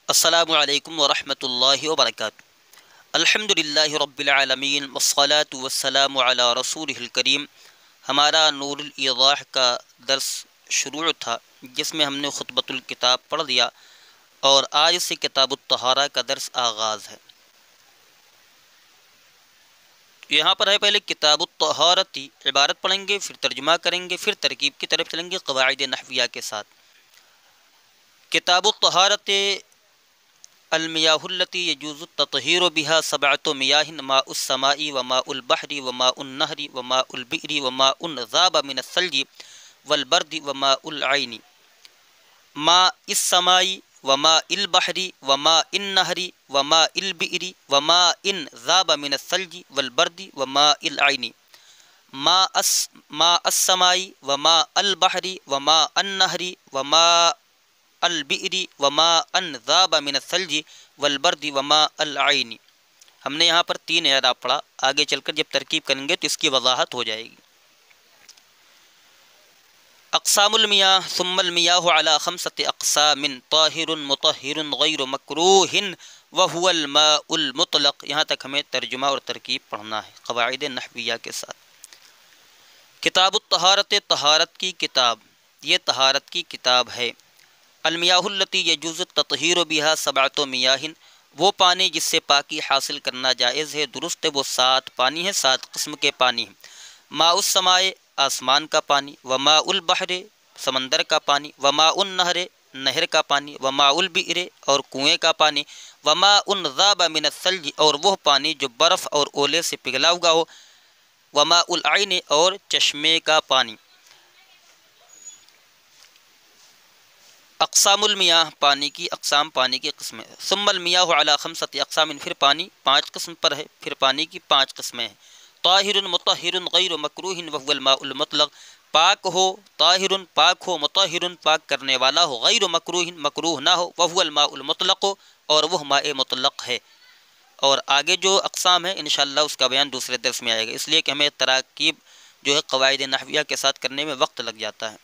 السلام علیکم ورحمۃ اللہ وبرکاتہ۔ الحمد للہ رب العالمین والصلاة والسلام علی رسولہ الکریم۔ ہمارا نور الایضاح کا درس شروع تھا جس میں ہم نے خطبۃ الکتاب پڑھ دیا، اور آج سے کتاب الطہارہ کا درس آغاز ہے۔ یہاں پر ہے پہلے کتاب الطہارتی، عبارت پڑھیں گے، پھر ترجمہ کریں گے، پھر ترکیب کی طرف چلیں گے قواعد نحویہ کے ساتھ۔ کتاب الطہارت المیاہ التی یجوز التطہیر بها سبعۃ میاہ ماء السماء وماء البحر وماء النہر وماء البئر وماء ذاب من الثلج والبرد وماء العین، ماء السماء وماء البحر وماء النہر وماء البئر وماء ذاب من الثلج والبرد وماء العین، ماء السماء وماء البحر وماء النہر وماء البئر وماء ذاب من الثلج والبرد وماء العین۔ ہم نے یہاں پر 3 اعراب پڑھا، آگے چل کر جب ترکیب کریں گے تو اس کی وضاحت ہو جائے گی۔ اقسام المیاہ ثم المیاہ علی 5 اقسام طاہر مطہر غیر مکروہ وہو الماء المطلق۔ یہاں تک ہمیں ترجمہ اور ترکیب پڑھنا ہے قواعد نحویہ کے ساتھ۔ کتاب الطہارت، طہارت کی کتاب، یہ طہارت کی کتاب ہے۔ المیاہ التی یجوز التطہیر بها 7 میاہ، وہ پانی جس سے پاکی حاصل کرنا جائز ہے، درست ہے وہ 7 پانی ہیں، 7 قسم کے پانی ہیں۔ ماء السماء، آسمان کا پانی، وماء البحر، سمندر کا پانی، وماء النہر، نہر کا پانی، وماء البئر، اور کنویں کا پانی، وماء ذاب من الثلج، اور وہ پانی جو برف اور اولے سے پگھلا ہوا ہو، وماء العین، اور چشمے کا پانی۔ اقسام المیاہ، پانی کی اقسام، پانی کی قسمیں۔ ثم المیاہ علی 5 اقسام، پھر پانی 5 قسم پر ہے، پھر پانی کی 5 قسمیں ہیں۔ طاہر مطہر غیر مکروہ وہو الماء المطلق، پاک ہو، طاہر پاک ہو، مطہر پاک کرنے والا ہو، غیر مکروہ مکروہ نہ ہو، وہو الماء المطلق، اور وہ ماء مطلق ہے۔ اور آگے جو اقسام ہیں انشاءاللہ اس کا بیان دوسرے درس میں آئے گا، اس لیے کہ ہمیں تراکیب جو ہے قواعد نحویہ کے ساتھ کرنے میں وقت لگ جاتا ہے۔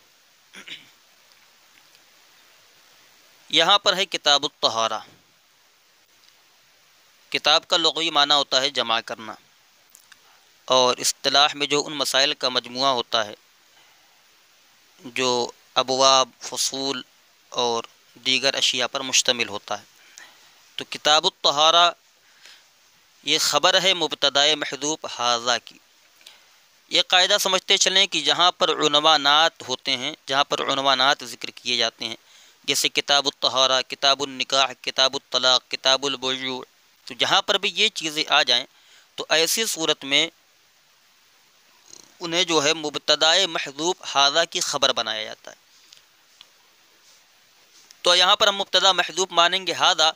یہاں پر ہے کتاب الطہارہ۔ کتاب کا لغوی معنی ہوتا ہے جمع کرنا، اور اصطلاح میں جو ان مسائل کا مجموعہ ہوتا ہے جو ابواب، فصول اور دیگر اشیاء پر مشتمل ہوتا ہے۔ تو کتاب الطہارہ یہ خبر ہے مبتدائے محذوف ھذا کی۔ یہ قاعدہ سمجھتے چلیں کہ جہاں پر عنوانات ہوتے ہیں، جہاں پر عنوانات ذکر کیے جاتے ہیں، جیسے کتاب الطہارہ، کتاب النکاح، کتاب الطلاق، کتاب البیوع، تو جہاں پر بھی یہ چیزیں آ جائیں تو ایسی صورت میں انہیں جو ہے مبتدائے محذوف ھذا کی خبر بنایا جاتا ہے۔ تو یہاں پر ہم مبتدا محذوف مانیں گے ھذا،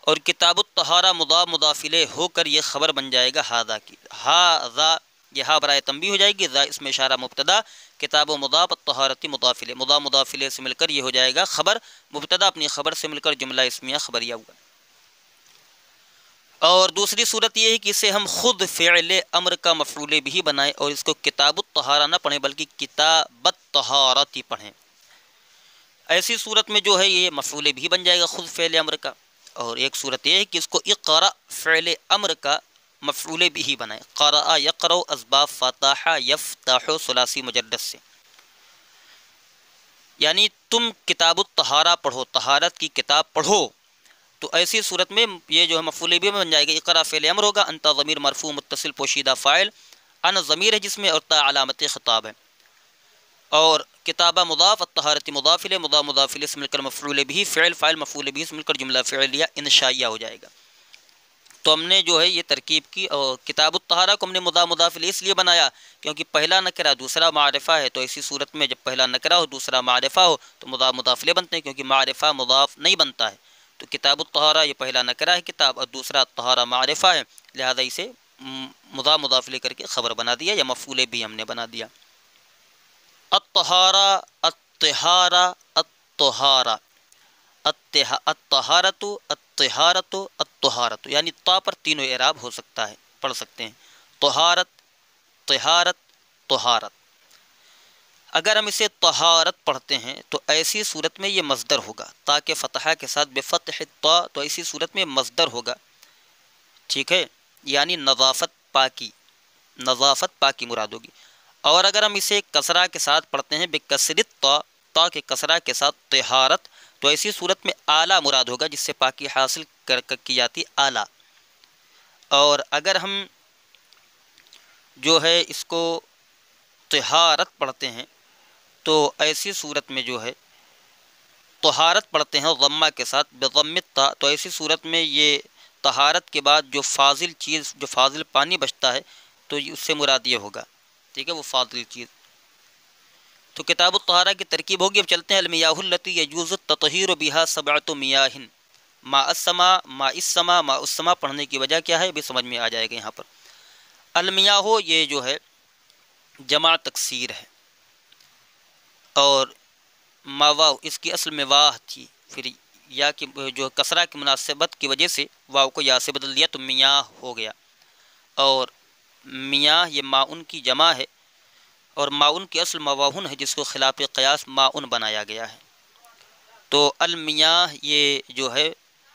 اور کتاب الطہارہ مضاف مضاف الیہ ہو کر یہ خبر بن جائے گا ھذا کی۔ ھذا یہ ہا برائے تنبیہ ہو جائے گی، ذا اس میں اشارہ مبتدا، کتاب و مضاف، الطہارتی مضاف الیہ، مضاف مضاف الیہ سے مل کر یہ ہو جائے گا خبر، مبتدا اپنی خبر سے مل کر جملہ اسمیہ خبریہ ہوا۔ اور دوسری صورت یہ ہے کہ اسے ہم خود فعل امر کا مفعول بھی بنائیں، اور اس کو کتاب الطہارہ نہ پڑھیں بلکہ کتاب الطہارت ہی پڑھیں۔ ایسی صورت میں جو ہے یہ مفعول بھی بن جائے گا خود فعل امر کا، اور ایک صورت یہ ہے کہ اس کو اقرأ فعل امر کا مفعول بھی بنائیں۔ قرأ یقرأ اسباب فتح یفتح ثلاثی مجرد سے، یعنی تم کتاب الطہارہ پڑھو، طہارت کی کتاب پڑھو، تو ایسی صورت میں یہ جو ہے مفعول بھی بن جائے گا۔ اقرأ فعل امر ہوگا، انت ضمیر مرفوع متصل پوشیدہ فاعل، ان ضمیر ہے جس میں، اور تا علامت خطاب ہے، اور کتابہ مضاف، الطہارت مضاف الیہ، مضاف مضاف الیہ سے مل کر مفعول بھی، فعل فاعل مفعول بھی سے مل کر جملہ فعلیہ انشائیہ ہو جائے گا۔ تو ہم نے جو ہے یہ ترکیب کی، اور کتاب الطہارہ کو ہم نے مضاف مضاف الیہ اس لیے بنایا کیونکہ پہلا نکرہ دوسرا معرفہ ہے، تو ایسی صورت میں جب پہلا نکرہ ہو دوسرا معرفہ ہو تو مضاف مضاف الیہ بنتے ہیں، کیونکہ معرفہ مضاف نہیں بنتا ہے۔ تو کتاب الطہارہ یہ پہلا نکرہ ہے کتاب، اور دوسرا طہارہ معرفہ ہے، لہذا اسے مضاف مضاف الیہ کر کے خبر بنا دیا، یا مفعول بھی ہم نے بنا دیا۔ الطہارہ، الطہارہ، الطہارہ، الطہارت، الطہارت، الطہارت، یعنی تا پر تینوں اعراب ہو سکتا ہے، پڑھ سکتے ہیں، طہارت، طہارت، طہارت۔ اگر ہم اسے طہارت پڑھتے ہیں تو ایسی صورت میں یہ مصدر ہوگا، تاکہ فتحہ کے ساتھ بفتح الطاء، تو ایسی صورت میں مصدر ہوگا، ٹھیک ہے، یعنی نظافت پاکی مراد ہوگی۔ اور اگر ہم اسے کسرہ کے ساتھ پڑھتے ہیں بکسر الطاء، طاء کے کسرہ کے ساتھ طہارت، تو ایسی صورت میں اعلیٰ مراد ہوگا، جس سے پاکی حاصل کی جاتی اعلیٰ۔ اور اگر ہم جو ہے اس کو طہارت پڑھتے ہیں تو ایسی صورت میں جو ہے طہارت پڑھتے ہیں ضمہ کے ساتھ بضم الطاء، تو ایسی صورت میں یہ طہارت کے بعد جو فاضل پانی بچتا ہے تو اس سے مراد یہ ہوگا، ٹھیک ہے، وہ فاضل چیز۔ تو کتاب الطہارہ کی ترکیب ہوگی۔ اب چلتے ہیں المیاہ التی یجوز التطہیر بہا سبعۃ میاہ، ماء السما پڑھنے کی وجہ کیا ہے بھی سمجھ میں آ جائے گا۔ یہاں پر المیاہ یہ جو ہے جمع تکسیر ہے، اور ماواو اس کی اصل میں واہ تھی، پھر یا کی جو کسرہ کی مناسبت کی وجہ سے واو کو یا سے بدل دیا تو میاہ ہو گیا۔ اور میاہ یہ ماؤن کی جمع ہے، اور ماؤن کی اصل مواہن ہے، جس کو خلاف قیاس ماؤن بنایا گیا ہے۔ تو المیاہ یہ جو ہے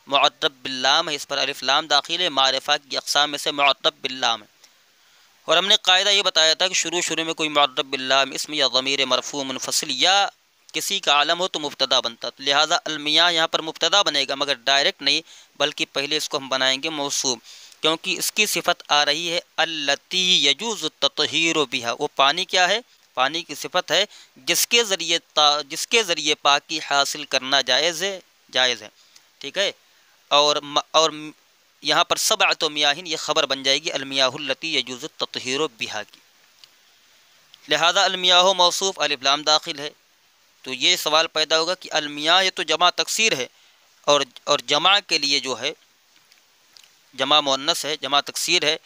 معرب باللام ہے، اس پر الف لام داخل ہے، معرفہ کی اقسام میں سے معرب باللام ہے۔ اور ہم نے قاعدہ یہ بتایا تھا کہ شروع میں کوئی معرب باللام اسم یا ضمیر مرفوع منفصل یا کسی کا عالم ہو تو مبتدا بنتا، لہٰذا المیاہ یہاں پر مبتدا بنے گا، مگر ڈائریکٹ نہیں، بلکہ پہلے اس کو ہم بنائیں گے موصوف، کیونکہ اس کی صفت آ رہی ہے التی یجوز التطہیر بہا، وہ پانی کیا ہے؟ پانی کی صفت ہے جس کے ذریعے پاکی حاصل کرنا جائز ہے، ٹھیک ہے۔ اور یہاں پر سبعۃ میاہ یہ خبر بن جائے گی المیاہ التی یجوز التطہیر بہا کی، لہذا المیاہ موصوف الف لام داخل ہے۔ تو یہ سوال پیدا ہوگا کہ المیاہ یہ تو جمع تکسیر ہے، اور جمع کے لیے جو ہے جمع مؤنث ہے، جمع تکسیر ہے،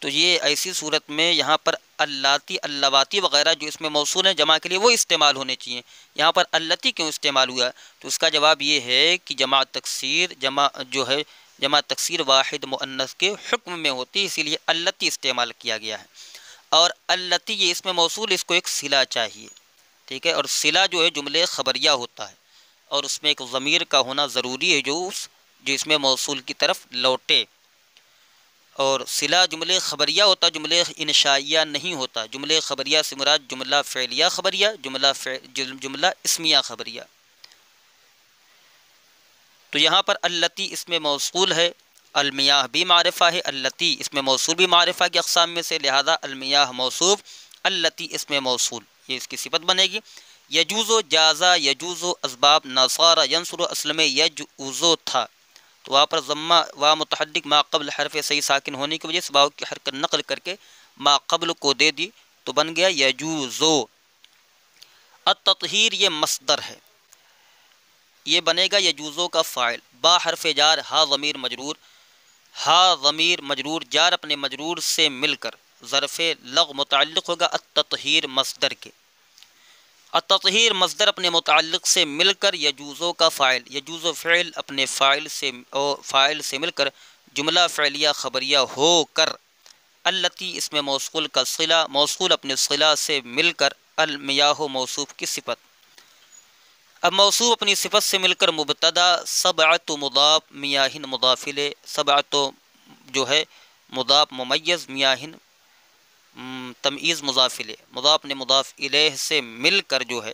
تو یہ ایسی صورت میں یہاں پر اللاتی اللواتی وغیرہ جو اس میں موصول ہیں جمع کے لیے وہ استعمال ہونے چاہیے، یہاں پر التی کیوں استعمال ہوا؟ تو اس کا جواب یہ ہے کہ جمع تکسیر واحد مؤنث کے حکم میں ہوتی ہے، اسی لیے التی استعمال کیا گیا ہے۔ اور التی یہ اس میں موصول، اس کو ایک صلہ چاہیے، ٹھیک ہے، اور صلہ جو ہے جملے خبریہ ہوتا ہے، اور اس میں ایک ضمیر کا ہونا ضروری ہے جو اس میں موصول کی طرف لوٹے، اور صلہ جملے خبریہ ہوتا، جملے انشائیہ نہیں ہوتا۔ جملے خبریہ سے مراد جملہ فعلیہ خبریہ، جملہ اسمیہ خبریہ۔ تو یہاں پر التی اس میں موصول ہے، المیاہ بھی معرفہ ہے، التی اس میں موصول بھی معرفہ کی اقسام میں سے، لہذا المیاہ موصوف، التی اس میں موصول، یہ اس کی صفت بنے گی۔ یجوزو جازا یجوزو اسباب نصارا ینصر اصل میں یجوزو تھا، تو وہاں پر ضمہ و متحرک ما قبل حرف صحیح ساکن ہونے کی وجہ سے واو کی حرکت نقل کر کے ما قبل کو دے دی تو بن گیا یجوزو۔ التطہیر یہ مصدر ہے، یہ بنے گا یجوزو کا فاعل، با حرف جار ہا ضمیر مجرور جار اپنے مجرور سے مل کر ظرف لغو متعلق ہوگا التطہیر مصدر کے، التطہیر مصدر اپنے متعلق سے مل کر یجوزو کا فاعل، یجوزو فعل اپنے فاعل سے مل کر جملہ فعلیہ خبریہ ہو کر، التی اس میں موصول کا صلہ، موصول اپنے صلہ سے مل کر، المیاہ موصوف کی صفت۔ اب موصوف اپنی صفت سے مل کر مبتدا، سبعۃ مضاف میاہن مضاف الیہ، سبعۃ جو ہے مضاف ممیز، میاہن تمییز مضاف الیہ، مضاف نے مضاف الیہ سے مل کر جو ہے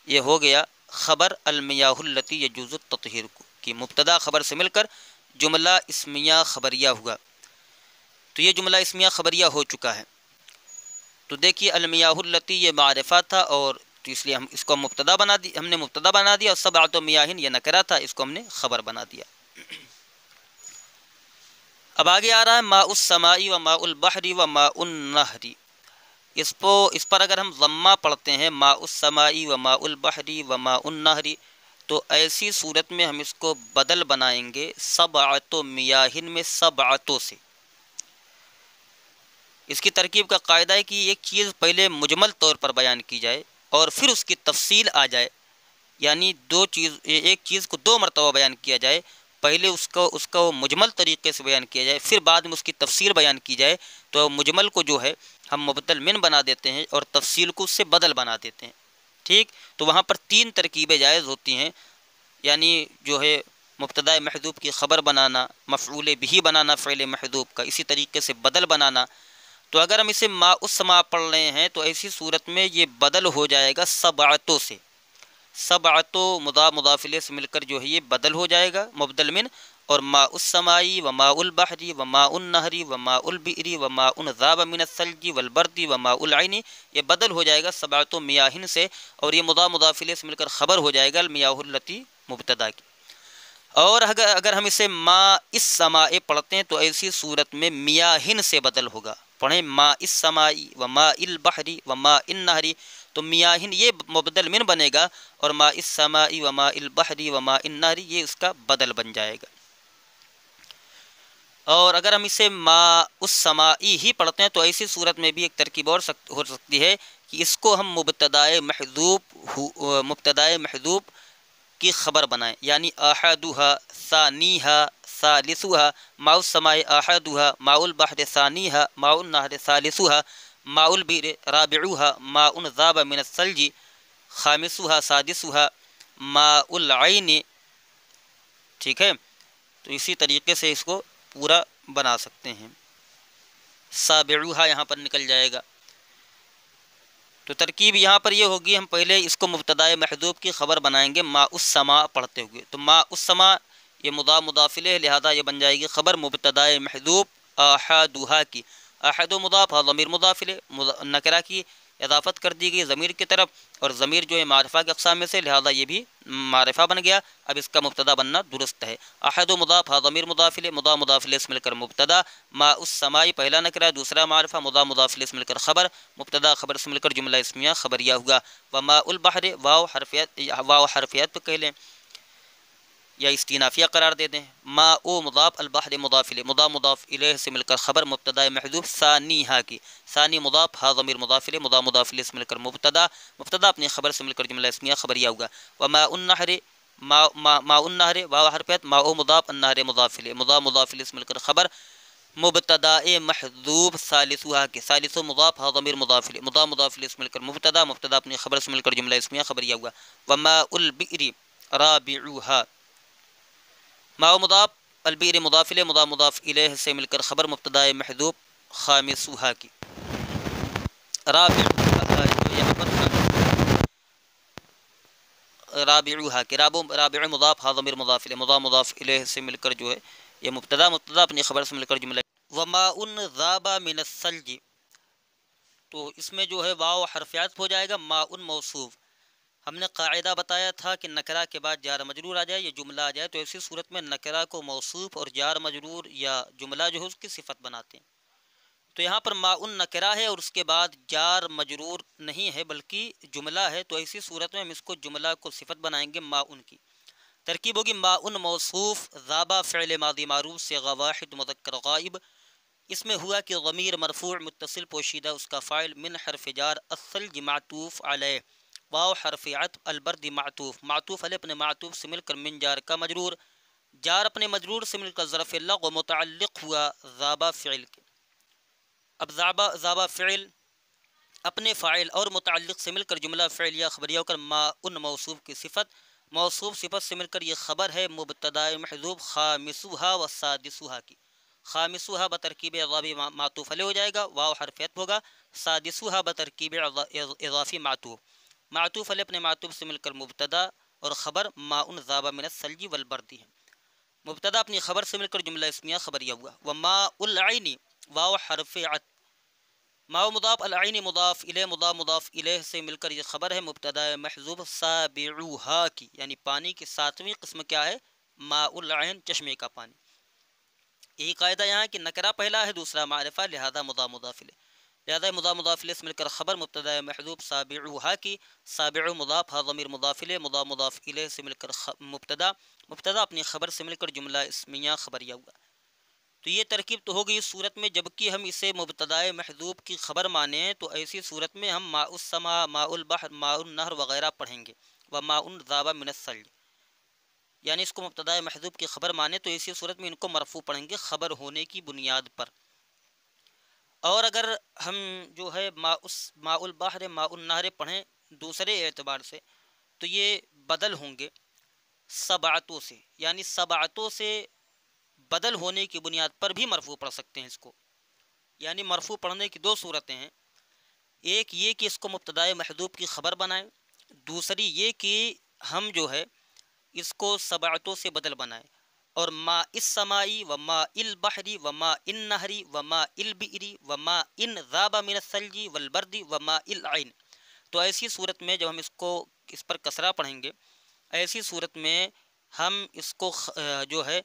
یہ ہو گیا خبر المیاہ التی یجوز التطہیر کی، مبتدا خبر سے مل کر جملہ اسمیہ خبریہ ہوا، تو یہ جملہ اسمیہ خبریہ ہو چکا ہے۔ تو دیکھیے المیاہ التی یہ معرفہ تھا، اور تو اس لیے ہم اس کو مبتدا بنا دیا، اور سبعۃ میاہن یہ نکرہ تھا، اس کو ہم نے خبر بنا دیا۔ اب آگے آ رہا ہے ماء السماء و ماء البحر و ماء النہر، اس پر اگر ہم ضمہ پڑھتے ہیں ماء السماء و ماء البحر و ماء النہر، تو ایسی صورت میں ہم اس کو بدل بنائیں گے سبعۃ میاہن میں سبعۃ سے۔ اس کی ترکیب کا قاعدہ ہے کہ ایک چیز پہلے مجمل طور پر بیان کی جائے اور پھر اس کی تفصیل آ جائے، یعنی ایک چیز کو دو مرتبہ بیان کیا جائے، پہلے اس کو مجمل طریقے سے بیان کیا جائے، پھر بعد میں اس کی تفسیر بیان کی جائے، تو مجمل کو جو ہے ہم مبدل من بنا دیتے ہیں اور تفصیل کو اس سے بدل بنا دیتے ہیں، ٹھیک، تو وہاں پر 3 ترکیبیں جائز ہوتی ہیں، یعنی جو ہے مبتدا محذوف کی خبر بنانا، مفعول بہ بنانا فعل محذوف کا، اسی طریقے سے بدل بنانا۔ تو اگر ہم اسے ما السما پڑھ رہے ہیں تو ایسی صورت میں یہ بدل ہو جائے گا سبعتوں سے، سبعتوں مضاف الیہ سے مل کر جو ہے یہ بدل ہو جائے گا مبدل من، اور ماء السمائی و ماء البحری و ماء النہری و ماء البئری و ماء ذاب من الثلج والبرد و ماء العین، یہ بدل ہو جائے گا سبعتوں میاہن سے، اور یہ مضاف الیہ سے مل کر خبر ہو جائے گا المیاہ التی مبتدا کی۔ اور اگر ہم اسے ماء السماء پڑھتے ہیں تو ایسی صورت میں میاہن سے بدل ہوگا، پڑھیں ماء السماء و ماء البحر و ماء النہر، تو میاہن یہ مبدل من بنے گا، اور ماء السماء و ماء البحر و ماء النہر یہ اس کا بدل بن جائے گا۔ اور اگر ہم اسے ماء السماء ہی پڑھتے ہیں تو ایسی صورت میں بھی ایک ترکیب اور ہو سکتی ہے کہ اس کو ہم مبتدائے محذوف کی خبر بنائیں، یعنی احدھا ثانیھا ثالثھا، ماء السماء احدھا، ماء البحر ثانیھا، ماء النہر ثالثھا، ماء البئر رابعھا، ماء ذاب من الثلج خامسھا سادسھا، ماء العین، ٹھیک ہے، تو اسی طریقے سے اس کو پورا بنا سکتے ہیں، سابعھا یہاں پر نکل جائے گا۔ تو ترکیب یہاں پر یہ ہوگی، ہم پہلے اس کو مبتدائے محذوف کی خبر بنائیں گے ماء السماء پڑھتے ہوئے، تو ماء السماء یہ مضاف الیہ، لہذا یہ بن جائے گی خبر مبتدائے محذوف احدھا کی، احد مضاف ضمیر مضاف الیہ، نکرہ کی اضافت کر دی گئی ضمیر کی طرف، اور ضمیر جو ہے معرفہ کے اقسام میں سے، لہذا یہ بھی معرفہ بن گیا، اب اس کا مبتدا بننا درست ہے۔ احد مضاف ضمیر مضاف الیہ، مضاف الیہ سے مل کر مبتدا، ماء السماء پہلا نکرہ، دوسرا معرفہ، مضاف الیہ سے مل کر خبر، مبتدا خبر سے مل کر جملہ اسمیہ خبریہ ہوا۔ وماء البحر، واو حرفیات پہ کہہ لیں یا استینافیہ قرار دے دیں، ماء مضاف البحر مضاف الیہ، مضاف الیہ سے مل کر خبر مبتدا محذوف ثانیھا کی، ثانی مضاف ہا ضمیر مضاف الیہ، مضاف الیہ سے مل کر مبتدا اپنی خبر سے مل کر جملہ اسمیہ خبریہ ہوگا۔ وماء النہر، ماء النہر واو حرفیات، ماء مضاف النہر مضاف الیہ، مضاف الیہ سے مل کر خبر مبتدا محذوف ثالثھا کے، ثالث مضاف ہا ضمیر مضاف الیہ، مضاف الیہ سے مل کر مبتدا اپنی خبر سے مل کر جملہ اسمیہ خبریہ ہوگا۔ وماء البئر رابعھا، ماء مضاف البئر مضاف الیہ، مضاف الیہ سے مل کر خبر مبتدا محذوف خامسھا کی، یہاں پر رابعھا کے، رابع مضاف ہا ضمیر مضاف الیہ، مضاف الیہ سے مل کر جو ہے یہ مبتدا اپنی خبر سے مل کر جملہ۔ وماء ذاب من الثلج، تو اس میں جو ہے واو حرفیات ہو جائے گا، ماء موصوف، ہم نے قاعدہ بتایا تھا کہ نکرہ کے بعد جار مجرور آ جائے یا جملہ آ جائے تو ایسی صورت میں نکرہ کو موصوف اور جار مجرور یا جملہ جو ہے اس کی صفت بناتے ہیں، تو یہاں پر ماء نکرہ ہے اور اس کے بعد جار مجرور نہیں ہے بلکہ جملہ ہے، تو ایسی صورت میں ہم اس کو جملہ کو صفت بنائیں گے ماء کی۔ ترکیب ہوگی ماء موصوف، ذابہ فعل ماضی معروف صیغہ واحد مذکر غائب، اس میں ہوا کہ ضمیر مرفوع متصل پوشیدہ اس کا فاعل من حرف جار، الثلج معطوف علیہ، واو حرف عطف، البرد معطوف علیہ اپنے معطوف سے مل کر من جار کا مجرور، جار اپنے مجرور سے مل کر ظرف لغو متعلق ہوا ذابہ فعل کے۔ اب ذابہ فعل اپنے فاعل اور متعلق سے مل کر جملہ فعلیہ خبریہ ہو کر ماء موصوف کی صفت، موصوف صفت سے مل کر یہ خبر ہے مبتدا محذوف خامسھا و سادسھا کی، خامسھا بترکیب اضافی معطوف علیہ ہو جائے گا، واو حرفیت ہوگا، سادسھا بترکیب اضافی معطوف علیہ اپنے معطوف سے مل کر مبتدا اور خبر ماء ذاب من الثلج والبرد ہے، مبتدا اپنی خبر سے مل کر جملہ اسمیہ خبریہ ہوا۔ وماء العین، واو حرف عطف، ماء مضاف العین مضاف الیہ، مضاف الیہ سے مل کر یہ خبر ہے مبتدا محذوف سابعھا کی، یعنی پانی کی ساتویں قسم کیا ہے، ماء العین چشمے کا پانی۔ یہی قاعدہ یہاں کہ نکرہ پہلا ہے دوسرا معرفہ، لہذا مضاف الیہ، لہذا مضاف الیہ سے مل کر خبر مبتدا محذوف سابعھا کی، سابع مضاف ہا ضمیر مضاف الیہ، مضاف الیہ سے مل کر مبتدا اپنی خبر سے مل کر جملہ اسمیہ خبریہ ہوا۔ تو یہ ترکیب تو ہو گئی اس صورت میں جبکہ ہم اسے مبتدائے محذوف کی خبر مانیں تو ایسی صورت میں ہم ماء السماء، ماء البحر، ماء النہر وغیرہ پڑھیں گے، وماء ذاب من الثلج، یعنی اس کو مبتدائے محذوف کی خبر مانیں تو ایسی صورت میں ان کو مرفوع پڑھیں گے خبر ہونے کی بنیاد پر۔ اور اگر ہم جو ہے ماء البحر ماء النہر پڑھیں دوسرے اعتبار سے تو یہ بدل ہوں گے سبعتوں سے، یعنی سبعتوں سے بدل ہونے کی بنیاد پر بھی مرفوع پڑھ سکتے ہیں اس کو۔ یعنی مرفوع پڑھنے کی دو صورتیں ہیں، ایک یہ کہ اس کو مبتدائے محذوف کی خبر بنائیں، دوسری یہ کہ ہم جو ہے اس کو سبعتوں سے بدل بنائیں، اور ماء السمائی و ماء البحری و ماء النہری و ماء البئری و ماء ان ذاب من الثلج والبرد و ماء العین۔ تو ایسی صورت میں جب ہم اس پر کسرہ پڑھیں گے، ایسی صورت میں ہم اس کو جو ہے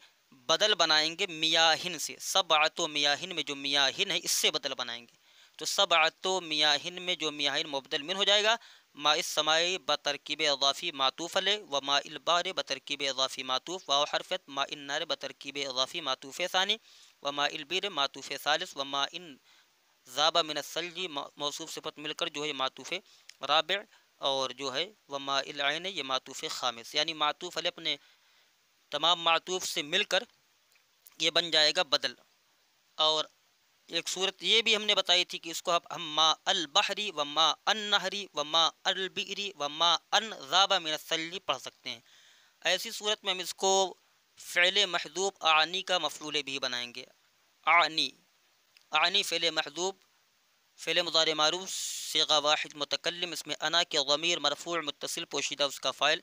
بدل بنائیں گے میاہن سے، سبعتو میاہن میں جو میاہن ہے اس سے بدل بنائیں گے، تو سبعتو میاہن میں جو میاہن مبدل من ہو جائے گا ماء السمائی بترکیب اضافی معطوف علیہ و ماء البحر بترکیب اضافی معطوف واو حرفت ماء النار بترکیب اضافی معطوف ثانی و ماء البیر معطوف ثالث و ماء ذاب من الثلج موصوف صفت مل کر جو ہے معطوف رابع، اور جو ہے و ماء العین یہ معطوف خامس، یعنی معطوف علیہ اپنے تمام معطوف سے مل کر یہ بن جائے گا بدل۔ اور ایک صورت یہ بھی ہم نے بتائی تھی کہ اس کو ہم ماء البحری و ماء النہری و ماء البئری و ماء ان ذاب من الثلج پڑھ سکتے ہیں۔ ایسی صورت میں ہم اس کو فعل محذوف اعنی کا مفعول بھی بنائیں گے۔ اعنی فعل محذوف، فعل مضارع معروف صیغہ واحد متکلم، اس میں انا کے ضمیر مرفوع متصل پوشیدہ اس کا فاعل،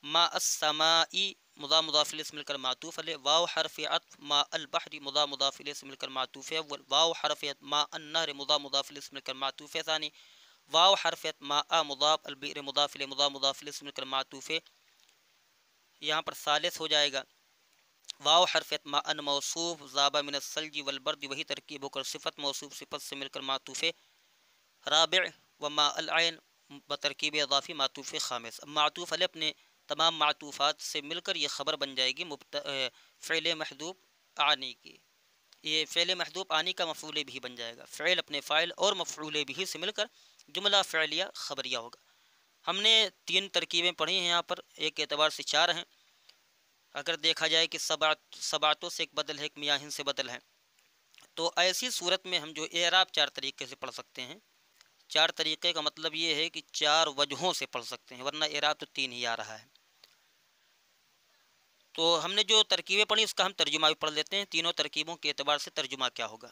ماء السمائی مضاف مضاف الیہ سے مل کر معطوف علیہ، واو حرف عطف ماء البحر مضاف مضاف الیہ سے مل کر معطوف ہے، واو حرف عطف ماء النہر مضاف مضاف الیہ سے مل کر معطوف ہے ثانی، واو حرف عطف ماء مضاف البئر مضاف الیہ مضاف مضاف الیہ سے مل کر معطوف ہے، یہاں پر ثالث ہو جائے گا، واو حرف عطف ماء موصوف ذاب من الثلج والبرد وہی ترکیب ہو کر صفت موصوف صفت سے مل کر معطوف ہے رابع، و ماء العین بترکیب اضافی معطوف خامس۔ معطوف علیہ اپنے تمام معطوفات سے مل کر یہ خبر بن جائے گی فعل محذوف اعنی کی، یہ فعل محذوف اعنی کا مفعول بھی بن جائے گا، فعل اپنے فاعل اور مفعول بھی سے مل کر جملہ فعلیہ خبریہ ہوگا۔ ہم نے 3 ترکیبیں پڑھی ہیں، یہاں پر ایک اعتبار سے 4 ہیں، اگر دیکھا جائے کہ سبعتوں سے ایک بدل ہے، ایک میاہن سے بدل ہے، تو ایسی صورت میں ہم جو اعراب 4 طریقے سے پڑھ سکتے ہیں۔ 4 طریقے کا مطلب یہ ہے کہ 4 وجہوں سے پڑھ سکتے ہیں، ورنہ اعراب تو 3 ہی آ رہا ہے۔ تو ہم نے جو ترکیبیں پڑھی اس کا ہم ترجمہ بھی پڑھ لیتے ہیں، تینوں ترکیبوں کے اعتبار سے ترجمہ کیا ہوگا۔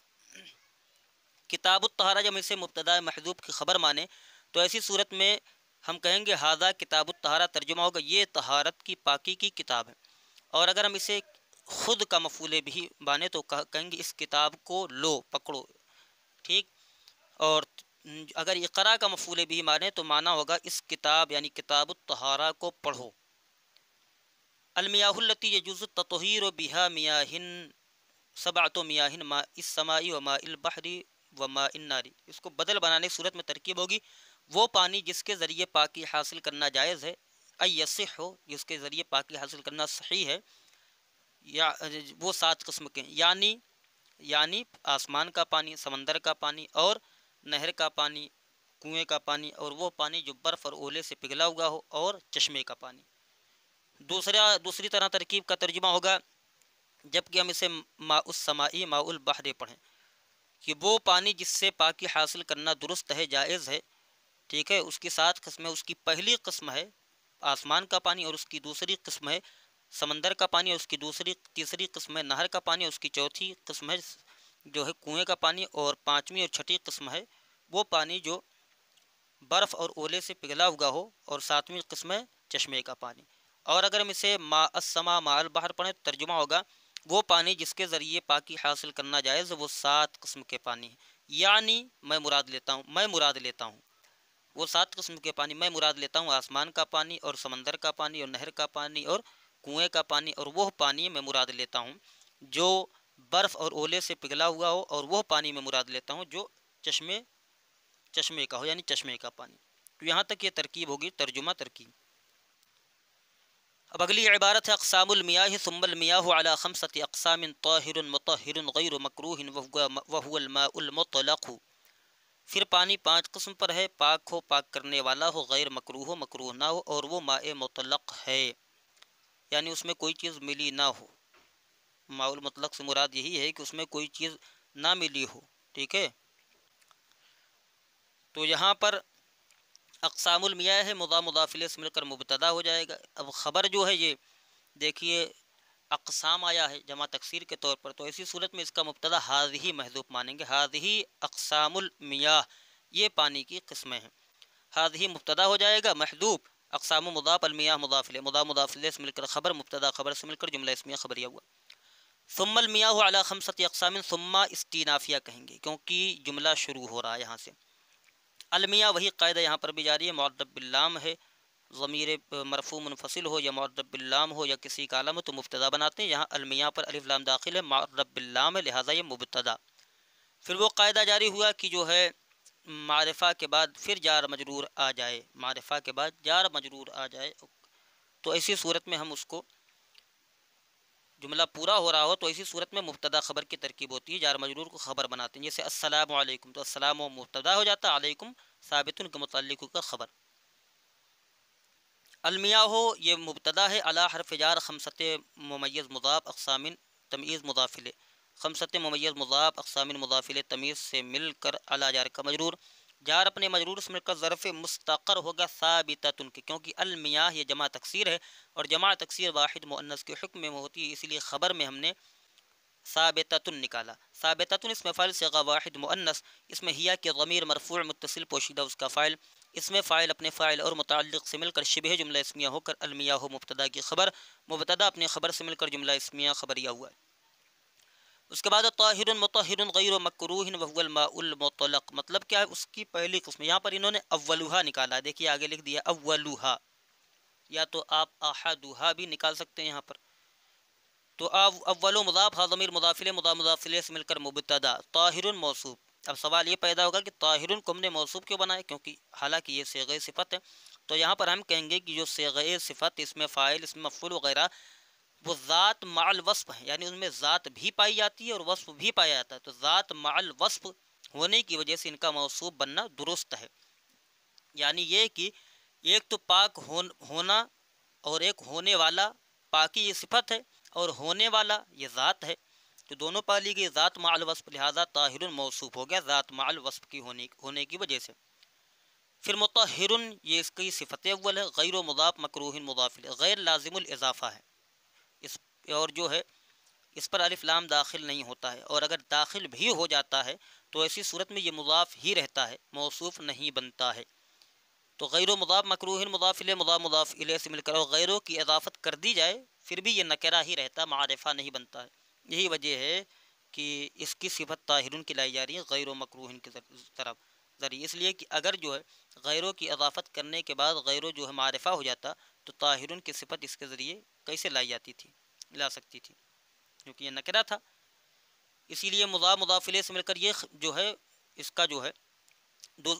کتاب الطہارہ جب اسے مبتدا محذوف کی خبر مانے تو ایسی صورت میں ہم کہیں گے ھذا کتاب الطہارہ، ترجمہ ہوگا یہ طہارت کی پاکی کی کتاب ہے، اور اگر ہم اسے خود کا مفعول بھی مانے تو کہیں گے اس کتاب کو لو پکڑو، ٹھیک۔ اور اگر اقرا کا مفعول بھی مانے تو معنی ہوگا اس کتاب یعنی کتاب الطہارہ کو پڑھو۔ المیاہ التی یجوز التطہیر بها میاہن سبعۃ میاہن ماء السماء و ماء البحر و ماء النار، اس کو بدل بنانے کی صورت میں ترکیب ہوگی وہ پانی جس کے ذریعے پاکی حاصل کرنا جائز ہے، یصح ہو جس کے ذریعے پاکی حاصل کرنا صحیح ہے، یا وہ 7 قسم کے، یعنی آسمان کا پانی، سمندر کا پانی، اور نہر کا پانی، کنویں کا پانی، اور وہ پانی جو برف اور اولے سے پگھلا ہوا ہو، اور چشمے کا پانی۔ دوسری طرح ترکیب کا ترجمہ ہوگا جبکہ ہم اسے ماء السمائی ماء البحر پڑھیں کہ وہ پانی جس سے پاکی حاصل کرنا درست ہے، جائز ہے، ٹھیک ہے۔ اس کی 7 قسمیں، اس کی پہلی قسم ہے آسمان کا پانی، اور اس کی دوسری قسم ہے سمندر کا پانی، اور اس کی تیسری قسم ہے نہر کا پانی، اور اس کی چوتھی قسم ہے جو ہے کنویں کا پانی، اور 5ویں اور 6ٹھی قسم ہے وہ پانی جو برف اور اولے سے پگھلا ہوا ہو، اور 7ویں قسم ہے چشمے کا پانی۔ اور اگر ہم اسے ماء السماء ماء البحر پڑھیں تو ترجمہ ہوگا وہ پانی جس کے ذریعے پاکی حاصل کرنا جائز وہ 7 قسم کے پانی ہیں، یعنی میں مراد لیتا ہوں وہ 7 قسم کے پانی میں مراد لیتا ہوں آسمان کا پانی، اور سمندر کا پانی، اور نہر کا پانی، اور کنویں کا پانی، اور وہ پانی میں مراد لیتا ہوں جو برف اور اولے سے پگھلا ہوا ہو، اور وہ پانی میں مراد لیتا ہوں جو چشمے کا ہو، یعنی چشمے کا پانی۔ تو یہاں تک یہ ترکیب ہوگی ترجمہ ترکیب۔ اب اگلی عبارت ہے اقسام المیاہ ثم المیاہ علی 5 اقسام طاہر مطہر غیر مکروہ وہو الماء المطلق، پھر پانی 5 قسم پر ہے، پاک ہو، پاک کرنے والا ہو، غیر مکروہ ہو، مکروہ نہ ہو، اور وہ ماء مطلق ہے، یعنی اس میں کوئی چیز ملی نہ ہو۔ ماء المطلق سے مراد یہی ہے کہ اس میں کوئی چیز نہ ملی ہو، ٹھیک ہے، تو یہاں پر اقسام المیاہ ہے، مضاف الیہ سے مل کر مبتدا ہو جائے گا۔ اب خبر جو ہے یہ دیکھیے اقسام آیا ہے جمع تکسیر کے طور پر، تو ایسی صورت میں اس کا مبتدا ہذہ محذوف مانیں گے، ہذہ اقسام المیاہ، یہ پانی کی قسمیں ہیں۔ ہذہ مبتدا ہو جائے گا محذوف، اقسام مضاف، المیاہ مضاف الیہ، مضاف الیہ سے مل کر خبر، مبتدا خبر سے مل کر جملہ اسمیہ خبریہ ہوا۔ ثم المیاہ علی خمسۃ اقسام، ثم استینافیہ کہیں گے کیونکہ جملہ شروع ہو رہا ہے یہاں سے۔ المیاہ وہی قاعدہ یہاں پر بھی جاری ہے، معرب باللام ہے، ضمیر مرفوع منفصل ہو یا معرب باللام ہو یا کسی کا علم ہو تو مبتدا بناتے ہیں، یہاں المیاہ پر الف لام داخل ہے، معرب باللام ہے، لہٰذا یہ مبتدا۔ پھر وہ قاعدہ جاری ہوا کہ جو ہے معرفہ کے بعد پھر جار مجرور آ جائے، معرفہ کے بعد جار مجرور آ جائے، تو ایسی صورت میں ہم اس کو جملہ پورا ہو رہا ہو تو اسی صورت میں مبتدا خبر کی ترکیب ہوتی ہے، جار مجرور کو خبر بناتے ہیں، جیسے السلام علیکم، تو السلام مبتدا ہو جاتا ہے، علیکم ثابت کے متعلق کا خبر۔ المیاہ ہو یہ مبتدا ہے، علی حرف جار خمسۃ ممیز مضاف اقسام تمییز مضاف الیہ، خمسۃ ممیز مضاف اقسام مضاف الیہ تمییز سے مل کر علی جار کا مجرور، جار اپنے مجرور سے مل کر ظرف مستقر ہوگا ثابتۃ کے، کیونکہ المیاہ یہ جمع تکسیر ہے اور جمع تکسیر واحد مؤنث کے حکم میں ہوتی ہے، اس لیے خبر میں ہم نے ثابتۃ نکالا۔ ثابتۃ اس میں فاعل صیغہ واحد مؤنث، اس میں ہیا کہ ضمیر مرفوع متصل پوشیدہ اس کا فاعل، اس میں فاعل اپنے فاعل اور متعلق سے مل کر شبہ جملہ اسمیہ ہو کر المیاہ ہو مبتدا کی خبر، مبتدا اپنے خبر سے مل کر جملہ اسمیہ خبریہ ہوا ہے۔ اس کے بعد طاہر مطہر غیر مکروہ وهو الماء المطلق، مطلب کیا ہے اس کی پہلی قسم، یہاں پر انہوں نے اولوہا نکالا ہے، دیکھیے آگے لکھ دیا اولوہا، یا تو آپ احدوہا بھی نکال سکتے ہیں یہاں پر، تو اول مضاف ضمیر مضاف الیہ مضاف الیہ سے مل کر مبتدا، طاہر موصوف۔ اب سوال یہ پیدا ہوگا کہ طاہر کو ہم نے موصوف کیوں بنایا، کیونکہ حالانکہ یہ صیغہ صفت ہے، تو یہاں پر ہم کہیں گے کہ جو صیغہ صفت، اس میں فاعل، اس میں مفعول وغیرہ، وہ ذات مع الوصف ہے، یعنی ان میں ذات بھی پائی جاتی ہے اور وصف بھی پایا جاتا ہے، تو ذات مع الوصف ہونے کی وجہ سے ان کا موصوف بننا درست ہے۔ یعنی یہ کہ ایک تو پاک ہونا اور ایک ہونے والا، پاکی یہ صفت ہے اور ہونے والا یہ ذات ہے، تو دونوں پا لی گئی ذات مع الوصف، لہٰذا طاہر موصوف ہو گیا ذات مع الوصف کی ہونے کی وجہ سے۔ پھر مطہر یہ اس کی صفت اول ہے، غیر مضاف مکروہ مضاف الیہ، غیر لازم الاضافہ ہے، اس اور جو ہے اس پر الف لام داخل نہیں ہوتا ہے، اور اگر داخل بھی ہو جاتا ہے تو ایسی صورت میں یہ مضاف ہی رہتا ہے، موصوف نہیں بنتا ہے۔ تو غیر مضاف مکروہ مضاف الیہ مضاف الیہ سے مل کر اور غیروں کی اضافت کر دی جائے پھر بھی یہ نکرہ ہی رہتا، معرفہ نہیں بنتا ہے۔ یہی وجہ ہے کہ اس کی صفت طاہرن کی لائی جا رہی ہے غیر مکروہ کی طرف ذریعے، اس لیے کہ اگر جو ہے غیروں کی اضافت کرنے کے بعد غیروں جو ہے معرفہ ہو جاتا تو طاہرن کی صفت اس کے ذریعے کیسے لائی جاتی تھی، لا سکتی تھی، کیونکہ یہ نکرہ تھا۔ اسی لیے مضاف الیہ سے مل کر یہ جو ہے اس کا جو ہے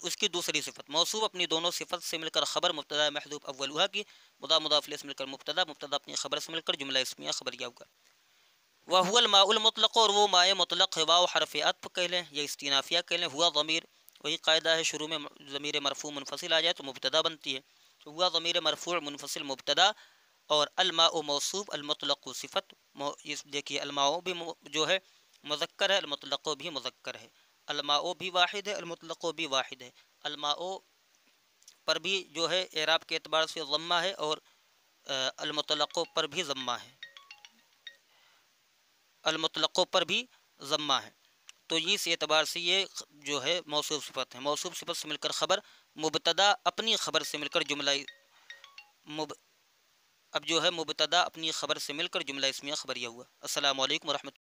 اس کی دوسری صفت، موصوف اپنی دونوں صفت سے مل کر خبر مبتدا محذوف اولها کی، مضاف الیہ سے مل کر مبتدا اپنی خبر سے مل کر جملہ اسمیہ خبریہ ہوگا۔ وهو الماء المطلق، اور وہ ماء مطلق ہے، واو حرف عطف کہہ لیں یا استینافیہ کہہ لیں، ہوا ضمیر وہی قاعدہ ہے، شروع میں ضمیر مرفوع منفصل آ جائے تو مبتدا بنتی ہے، تو ہوا ضمیر مرفوع منفصل مبتدا، اور الماء موصوف، المطلق صفت، دیکھیے الماء بھی جو ہے مذکر ہے، المطلق بھی مذکر ہے، الماء بھی واحد ہے، المطلق بھی واحد ہے، الماء پر بھی جو ہے اعراب کے اعتبار سے ضمہ ہے اور المطلق پر بھی ضمہ ہے، المطلق پر بھی ضمہ ہے، تو اس اعتبار سے یہ جو ہے موصوف صفت ہے، موصوف صفت سے مل کر خبر، مبتدا اپنی خبر سے مل کر جملہ اب جو ہے مبتدا اپنی خبر سے مل کر جملہ اسمیہ خبریہ ہوا۔ السلام علیکم ورحمۃ